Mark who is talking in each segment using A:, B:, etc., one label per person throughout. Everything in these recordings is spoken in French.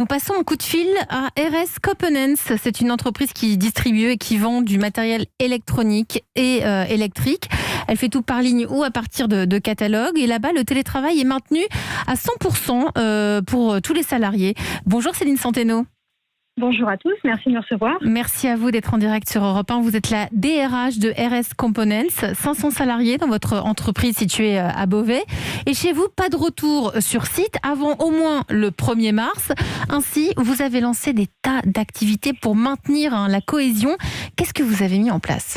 A: Nous passons un coup de fil à RS Components. C'est une entreprise qui distribue et qui vend du matériel électronique et électrique. Elle fait tout par ligne ou à partir de catalogues. Et là-bas, le télétravail est maintenu à 100% pour tous les salariés. Bonjour Céline Santeno.
B: Bonjour à tous, merci de me recevoir.
A: Merci à vous d'être en direct sur Europe 1. Vous êtes la DRH de RS Components, 500 salariés dans votre entreprise située à Beauvais. Et chez vous, pas de retour sur site avant au moins le 1er mars. Ainsi, vous avez lancé des tas d'activités pour maintenir la cohésion. Qu'est-ce que vous avez mis en place ?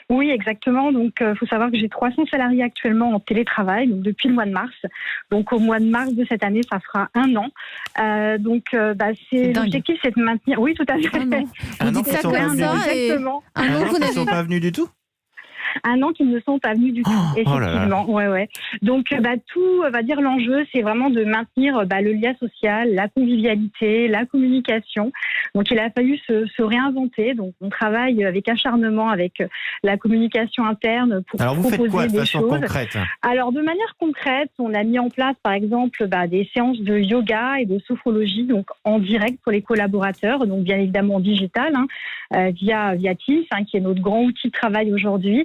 B: Oui, exactement. Donc, il faut savoir que j'ai 300 salariés actuellement en télétravail, donc depuis le mois de mars. Donc, au mois de mars de cette année, ça fera 1 an. L'objectif, c'est de maintenir. Oui, tout à fait.
A: Vous dites ça comme ça,
B: exactement.
A: Un an, vous
C: Ils
A: n'avez
C: ne sont pas venus du tout ?
B: 1 an qu'ils ne sont pas venus du tout, effectivement. Ouais. Donc, tout, va dire l'enjeu, c'est vraiment de maintenir le lien social, la convivialité, la communication. Donc, il a fallu se réinventer. Donc, on travaille avec acharnement avec la communication interne pour
C: Alors, vous
B: proposer
C: faites quoi de
B: des
C: façon
B: choses.
C: concrète ?
B: Alors, de manière concrète, on a mis en place, par exemple, des séances de yoga et de sophrologie, donc en direct pour les collaborateurs, donc bien évidemment en digital, via Teams, qui est notre grand outil de travail aujourd'hui.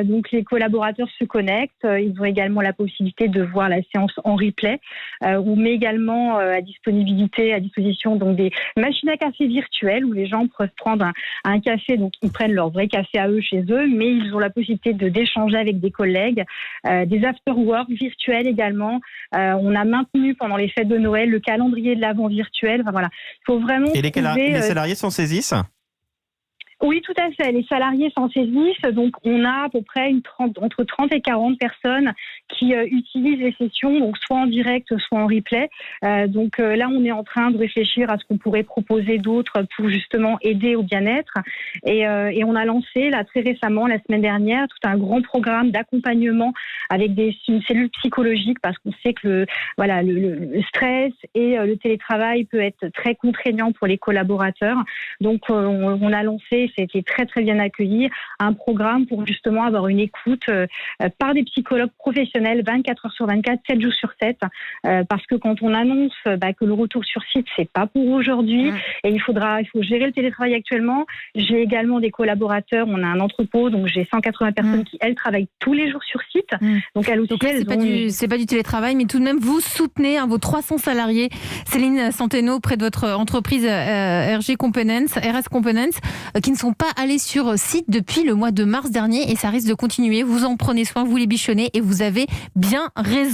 B: Donc, les collaborateurs se connectent. Ils ont également la possibilité de voir la séance en replay. On met également à disposition donc des machines à café virtuelles où les gens peuvent prendre un café. Donc, ils prennent leur vrai café à eux chez eux, mais ils ont la possibilité d'échanger avec des collègues. Des after-work virtuels également. On a maintenu pendant les fêtes de Noël le calendrier de l'Avent virtuel. Enfin, voilà. Il faut vraiment
C: Et les salariés s'en saisissent ?
B: Oui, tout à fait. Les salariés s'en saisissent. Donc, on a à peu près entre 30 et 40 personnes qui utilisent les sessions, donc soit en direct, soit en replay. Donc là, on est en train de réfléchir à ce qu'on pourrait proposer d'autres pour justement aider au bien-être. Et on a lancé là très récemment, la semaine dernière, tout un grand programme d'accompagnement avec une cellule psychologique parce qu'on sait que le stress et le télétravail peut être très contraignant pour les collaborateurs. Donc, on a lancé, c'était très très bien accueilli, un programme pour justement avoir une écoute par des psychologues professionnels 24 heures sur 24, 7 jours sur 7, parce que quand on annonce que le retour sur site, c'est pas pour aujourd'hui, et il faut gérer le télétravail actuellement. J'ai également des collaborateurs, on a un entrepôt, donc j'ai 180 personnes qui, elles, travaillent tous les jours sur site. Donc elles aussi,
A: c'est pas du télétravail, mais tout de même, vous soutenez vos 300 salariés. Céline Santeno, près de votre entreprise RS Components, qui ne sont pas allés sur site depuis le mois de mars dernier, et ça risque de continuer. Vous en prenez soin, vous les bichonnez, et vous avez bien raison.